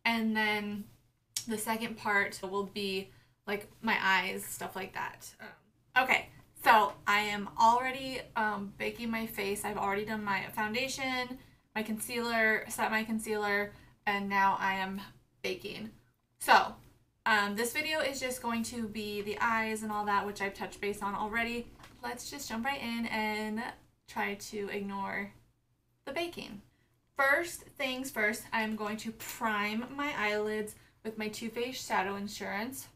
And then the second part will be like my eyes, stuff like that. Okay, so I am already baking my face. I've already done my foundation, my concealer, set my concealer, and now I am baking. So this video is just going to be the eyes and all that, which I've touched base on already. Let's just jump right in and try to ignore the baking. First things first, I'm going to prime my eyelids with my Too Faced Shadow Insurance.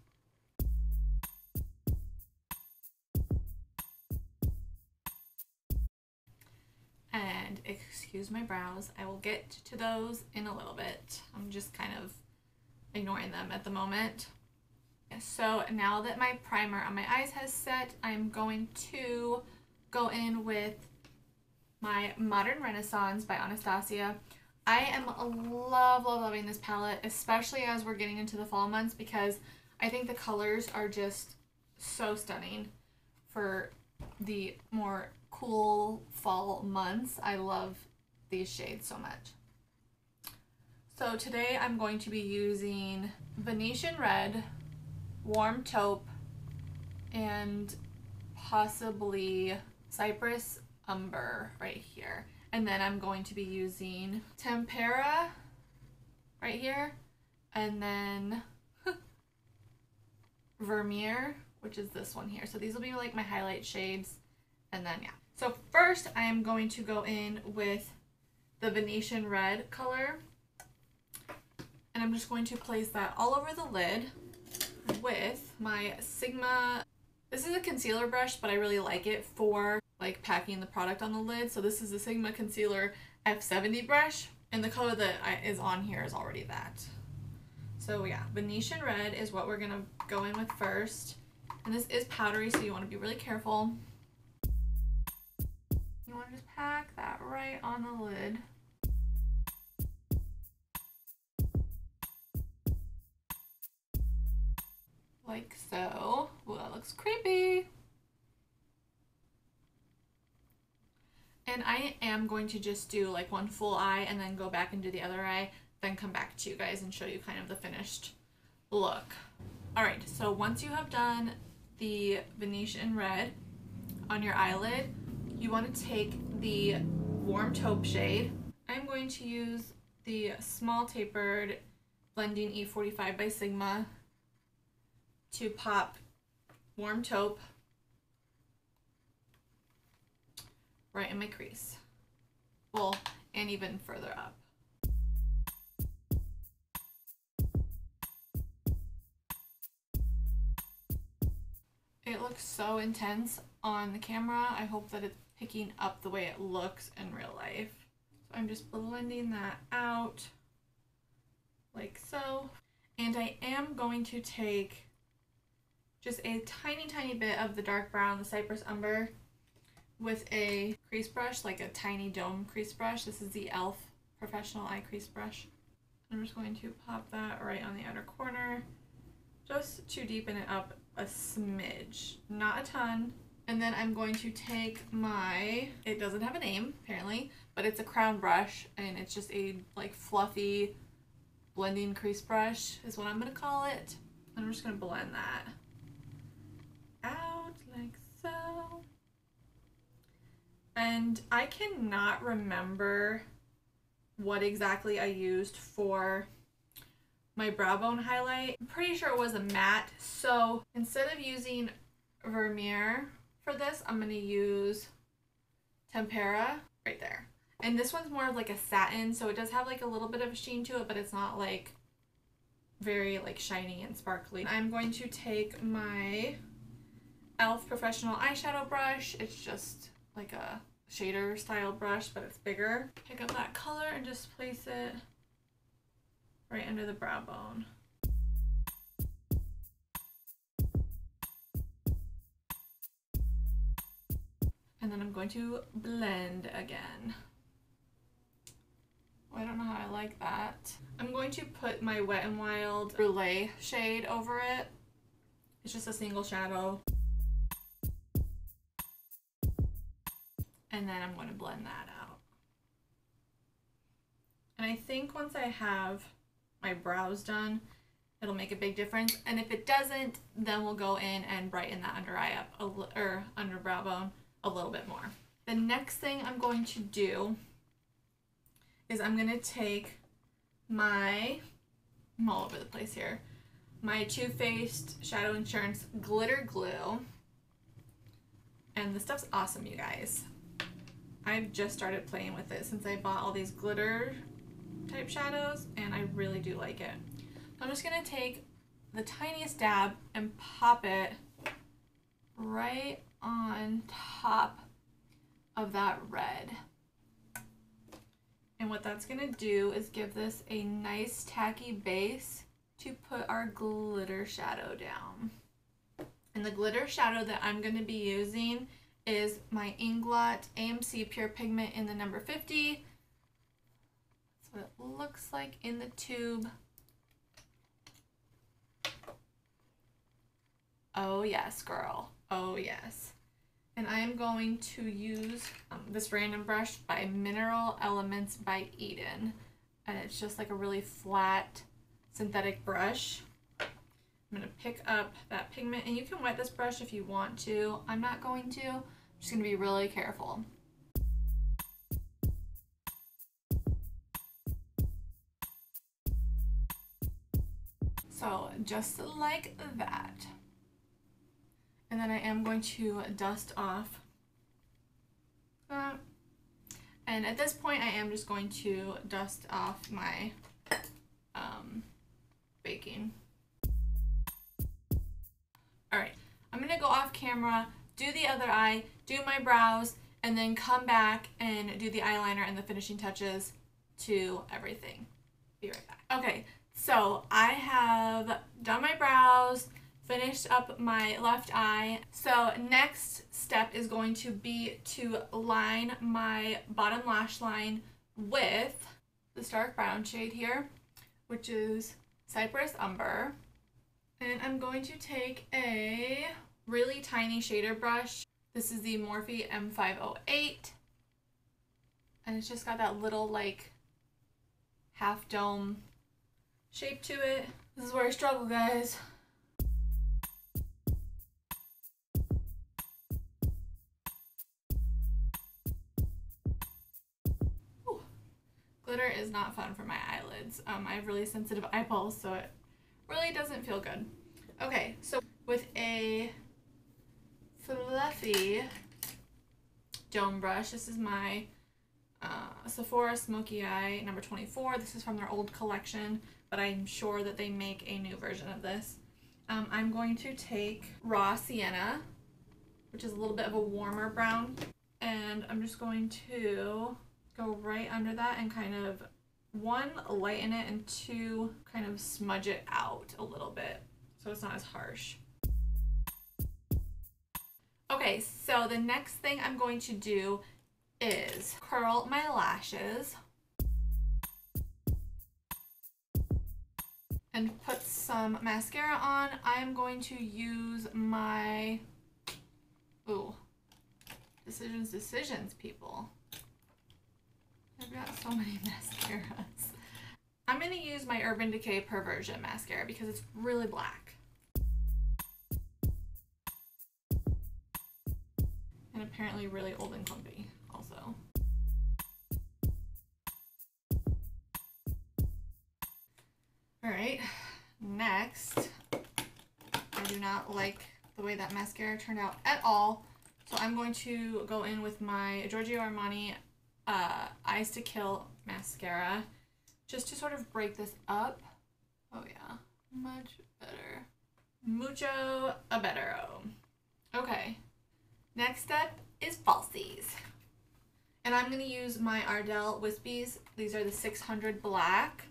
And excuse my brows, I will get to those in a little bit. I'm just kind of ignoring them at the moment. So now that my primer on my eyes has set, I'm going to go in with my Modern Renaissance by Anastasia. I am loving this palette, especially as we're getting into the fall months, because I think the colors are just so stunning for the more cool fall months. I love these shades so much. So today I'm going to be using Venetian Red, Warm Taupe, and possibly Cypress Umber right here. And then I'm going to be using Tempera right here, and then Vermeer, which is this one here. So these will be like my highlight shades. And then yeah. So first I am going to go in with the Venetian Red color, and I'm just going to place that all over the lid with my Sigma. This is a concealer brush, but I really like it for like packing the product on the lid. So this is the Sigma Concealer F70 brush, and the color that is on here is already that. So yeah, Venetian Red is what we're gonna go in with first. And this is powdery, so you wanna be really careful. You wanna just pack that right on the lid. Like so. Ooh, that looks creepy. And I am going to just do like one full eye and then go back and do the other eye, then come back to you guys and show you kind of the finished look. Alright, so once you have done the Venetian Red on your eyelid, you want to take the Warm Taupe shade. I'm going to use the Small Tapered Blending E45 by Sigma to pop Warm Taupe right in my crease. Well, and even further up. It looks so intense on the camera. I hope that it's picking up the way it looks in real life. So I'm just blending that out like so. And I am going to take just a tiny bit of the dark brown, the Cypress Umber, with a crease brush, like a tiny dome crease brush. This is the e.l.f. Professional Eye Crease Brush. I'm just going to pop that right on the outer corner, just to deepen it up a smidge, not a ton. And then I'm going to take my, it doesn't have a name apparently, but it's a crown brush, and it's just a like fluffy blending crease brush is what I'm gonna call it. And I'm just gonna blend that out like so. And I cannot remember what exactly I used for my brow bone highlight. I'm pretty sure it was a matte. So instead of using Vermeer for this, I'm going to use Tempera right there. And this one's more of like a satin, so it does have like a little bit of a sheen to it, but it's not like very like shiny and sparkly. I'm going to take my e.l.f. Professional Eyeshadow Brush. It's just like a shader style brush, but it's bigger. Pick up that color and just place it right under the brow bone. And then I'm going to blend again. Oh, I don't know how I like that. I'm going to put my Wet n Wild Brulee shade over it. It's just a single shadow. And then I'm going to blend that out. And I think once I have my brows done. It'll make a big difference. And if it doesn't, then we'll go in and brighten that under eye up, or under brow bone a little bit more. The next thing I'm going to do is I'm going to take my, I'm all over the place here, my Too Faced Shadow Insurance Glitter Glue. And this stuff's awesome, you guys. I've just started playing with it since I bought all these glitter type shadows, and I really do like it. I'm just going to take the tiniest dab and pop it right on top of that red. And what that's going to do is give this a nice tacky base to put our glitter shadow down. And the glitter shadow that I'm going to be using is my Ingot AMC Pure Pigment in the number 50. That's what it looks like in the tube. Oh yes, girl. Oh yes. And I am going to use this random brush by Mineral Elements by Eden. And it's just like a really flat synthetic brush. I'm going to pick up that pigment, and you can wet this brush if you want to. I'm not going to. I'm just going to be really careful. So just like that. And then I am going to dust off that. And at this point, I am just going to dust off my baking. Alright, I'm going to go off camera, do the other eye, do my brows, and then come back and do the eyeliner and the finishing touches to everything. Be right back. Okay, so I have done my brows, finished up my left eye. So next step is going to be to line my bottom lash line with this dark brown shade here, which is Cypress Umber. And I'm going to take a really tiny shader brush. This is the Morphe M508. And it's just got that little like half dome shape to it. This is where I struggle, guys. Ooh. Glitter is not fun for my eyelids. I have really sensitive eyeballs, so it really doesn't feel good. Okay, so with a fluffy dome brush, this is my Sephora Smoky Eye number 24. This is from their old collection, but I'm sure that they make a new version of this. I'm going to take Raw Sienna, which is a little bit of a warmer brown, and I'm just going to go right under that and kind of, one, lighten it, and two, kind of smudge it out a little bit so it's not as harsh. Okay, so the next thing I'm going to do is curl my lashes and put some mascara on. I'm going to use my, ooh, Decisions, people. I've got so many mascaras. I'm going to use my Urban Decay Perversion mascara because it's really black. And apparently really old and clumpy also. Alright, next, I do not like the way that mascara turned out at all. So I'm going to go in with my Giorgio Armani Eyes to Kill mascara just to sort of break this up. Oh yeah, much better. Mucho bettero. Okay, next step is falsies. And I'm going to use my Ardell Wispies. These are the 600 black.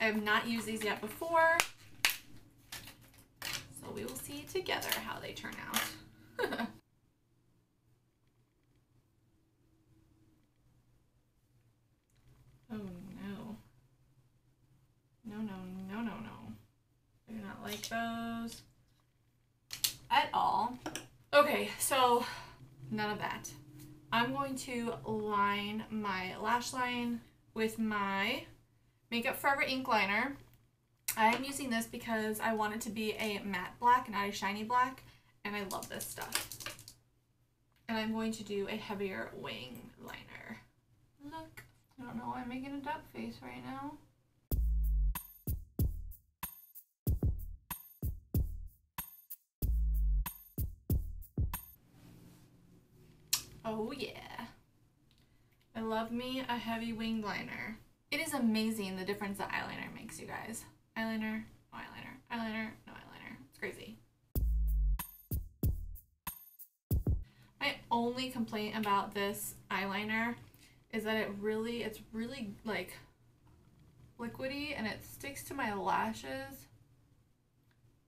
I have not used these yet before, so we will see together how they turn out. Oh no. No, no, no, no, no. I do not like those at all. Okay, so none of that. I'm going to line my lash line with my Makeup Forever ink liner. I am using this because I want it to be a matte black, not a shiny black, and I love this stuff. And I'm going to do a heavier wing liner. Look, I don't know why I'm making a duck face right now. Oh yeah. I love me a heavy wing liner. It is amazing the difference that eyeliner makes, you guys. Eyeliner, no eyeliner, eyeliner, no eyeliner. It's crazy. My only complaint about this eyeliner is that it's really like liquidy, and it sticks to my lashes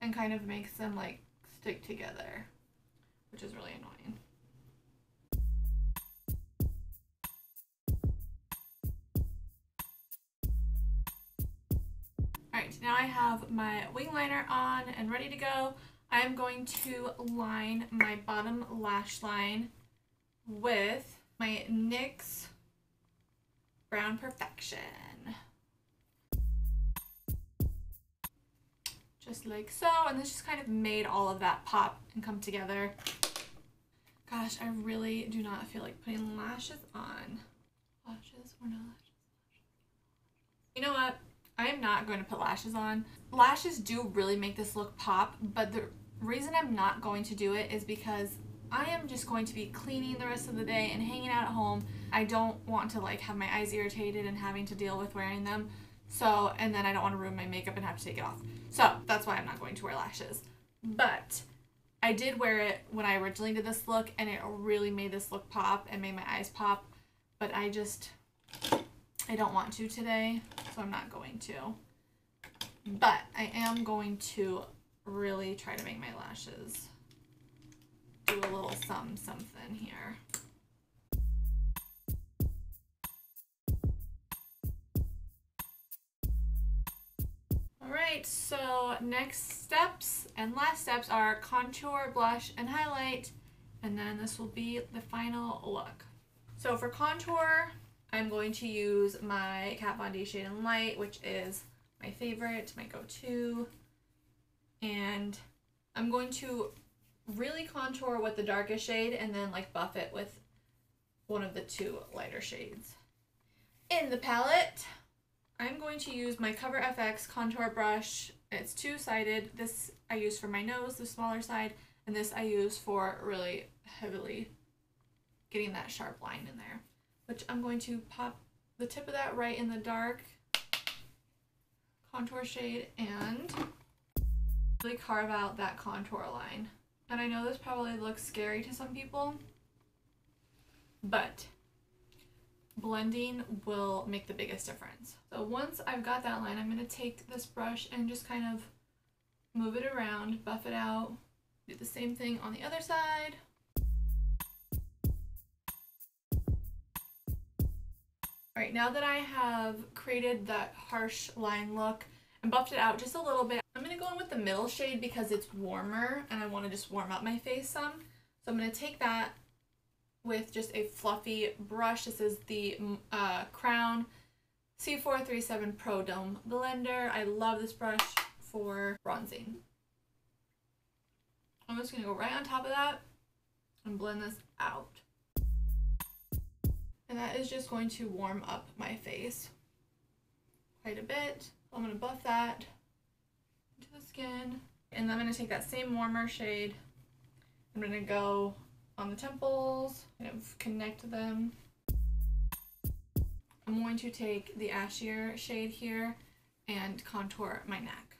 and kind of makes them like stick together, which is really annoying. Alright, now I have my wing liner on and ready to go. I'm going to line my bottom lash line with my NYX Brown Perfection. Just like so, and this just kind of made all of that pop and come together. Gosh, I really do not feel like putting lashes on. Lashes or no lashes? You know what? I am not going to put lashes on. Lashes do really make this look pop, but the reason I'm not going to do it is because I am just going to be cleaning the rest of the day and hanging out at home. I don't want to like have my eyes irritated and having to deal with wearing them. So, and then I don't want to ruin my makeup and have to take it off. So that's why I'm not going to wear lashes. But I did wear it when I originally did this look, and it really made this look pop and made my eyes pop. But I don't want to today, so I'm not going to. But I am going to really try to make my lashes do a little something here. Alright, so next steps and last steps are contour, blush, and highlight, and then this will be the final look. So for contour, I'm going to use my Kat Von D Shade and Light, which is my favorite, my go-to. And I'm going to really contour with the darkest shade and then like buff it with one of the two lighter shades. In the palette, I'm going to use my Cover FX contour brush. It's two-sided. This I use for my nose, the smaller side, and this I use for really heavily getting that sharp line in there. Which I'm going to pop the tip of that right in the dark contour shade and really carve out that contour line. And I know this probably looks scary to some people, but blending will make the biggest difference. So once I've got that line, I'm going to take this brush and just kind of move it around, buff it out, do the same thing on the other side. Alright, now that I have created that harsh line look and buffed it out just a little bit, I'm going to go in with the middle shade because it's warmer and I want to just warm up my face some. So I'm going to take that with just a fluffy brush. This is the Crown C437 Pro Dome Blender. I love this brush for bronzing. I'm just going to go right on top of that and blend this out. And that is just going to warm up my face quite a bit. So I'm going to buff that into the skin. And then I'm going to take that same warmer shade. I'm going to go on the temples, kind of connect them. I'm going to take the ashier shade here and contour my neck.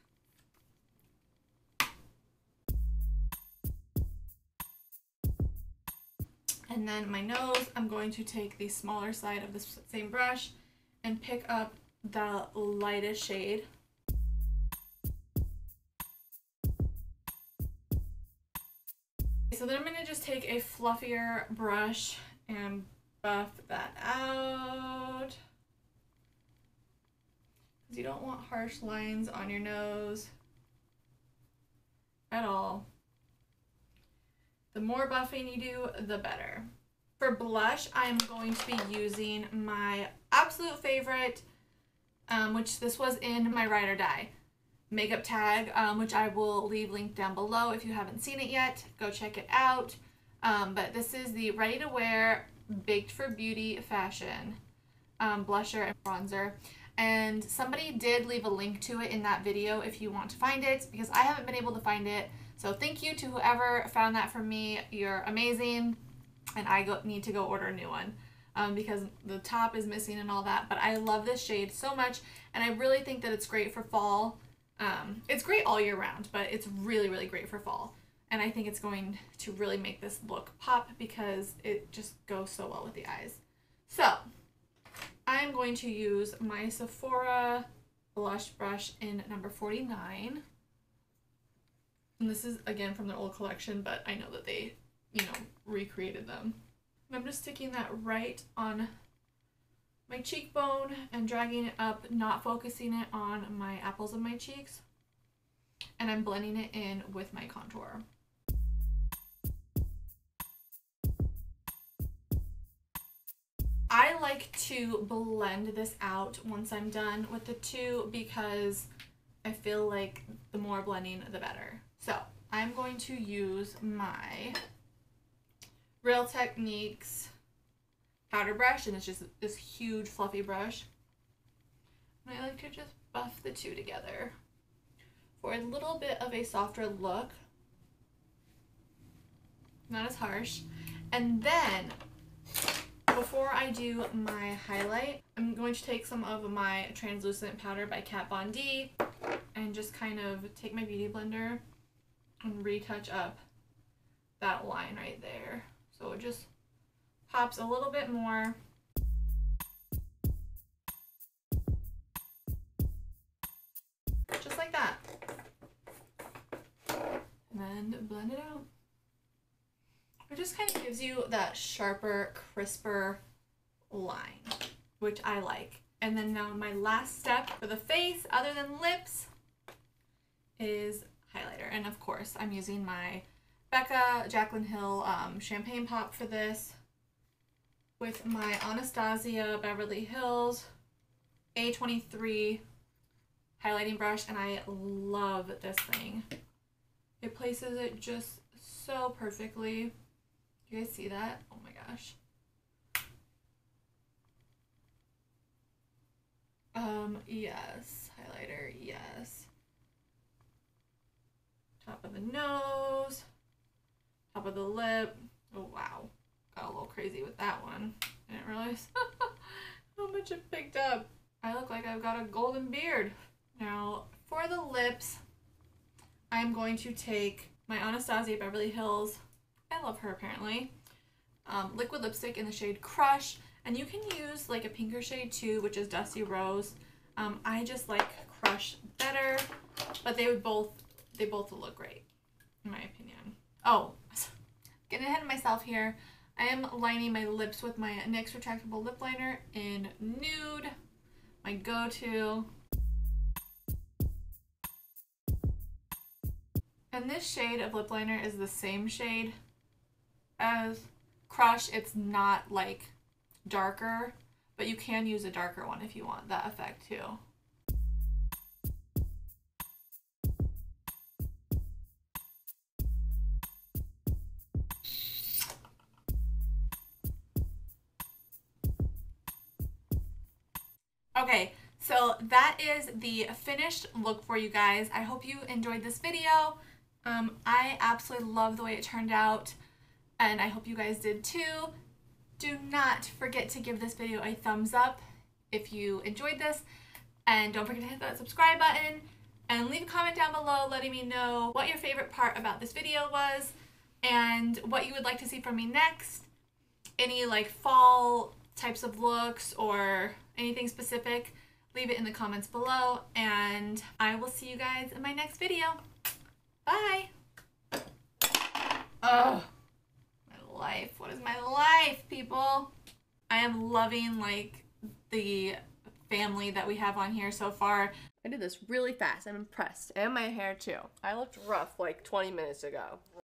And then my nose, I'm going to take the smaller side of this same brush and pick up the lightest shade. So then I'm going to just take a fluffier brush and buff that out. Because you don't want harsh lines on your nose at all. The more buffing you do, the better. For blush, I'm going to be using my absolute favorite which this was in my Ride or Die makeup tag, which I will leave linked down below if you haven't seen it yet. Go check it out. But this is the Ready to Wear Baked for Beauty Fashion blusher and bronzer. And somebody did leave a link to it in that video if you want to find it, because I haven't been able to find it. So thank you to whoever found that for me. You're amazing. And I need to go order a new one because the top is missing and all that. But I love this shade so much, and I really think that it's great for fall. It's great all year round, but it's really, really great for fall. And I think it's going to really make this look pop because it just goes so well with the eyes. So I'm going to use my Sephora blush brush in number 49. And this is, again, from their old collection, but I know that they, you know, recreated them. And I'm just sticking that right on my cheekbone and dragging it up, not focusing it on my apples of my cheeks. And I'm blending it in with my contour. I like to blend this out once I'm done with the two because I feel like the more blending, the better. So I'm going to use my Real Techniques powder brush, and it's just this huge fluffy brush. And I like to just buff the two together for a little bit of a softer look. Not as harsh. And then before I do my highlight, I'm going to take some of my translucent powder by Kat Von D and just kind of take my beauty blender and retouch up that line right there. So it just pops a little bit more. Just like that. And then blend it out. It just kind of gives you that sharper, crisper line, which I like. And then now my last step for the face, other than lips, is highlighter. And of course, I'm using my Becca Jaclyn Hill Champagne Pop for this with my Anastasia Beverly Hills A23 highlighting brush, and I love this thing. It places it just so perfectly. You guys see that? Oh my gosh. Yes, highlighter, yes. Top of the nose, top of the lip. Oh wow, got a little crazy with that one. I didn't realize how much it picked up. I look like I've got a golden beard. Now for the lips, I'm going to take my Anastasia Beverly Hills, I love her apparently, liquid lipstick in the shade Crush, and you can use like a pinker shade too, which is Dusty Rose. I just like Crush better, but they both look great in my opinion. Oh, getting ahead of myself here. I am lining my lips with my NYX retractable lip liner in Nude, my go-to. And this shade of lip liner is the same shade as Crush. It's not like darker, but you can use a darker one if you want that effect too. Okay, so that is the finished look for you guys. I hope you enjoyed this video. I absolutely love the way it turned out, and I hope you guys did too. Do not forget to give this video a thumbs up if you enjoyed this, and don't forget to hit that subscribe button, and leave a comment down below letting me know what your favorite part about this video was and what you would like to see from me next. Any like fall types of looks or anything specific, leave it in the comments below, and I will see you guys in my next video. Bye! Oh, my life. What is my life, people? I am loving, like, the family that we have on here so far. I did this really fast. I'm impressed. And my hair, too. I looked rough, like, 20 minutes ago.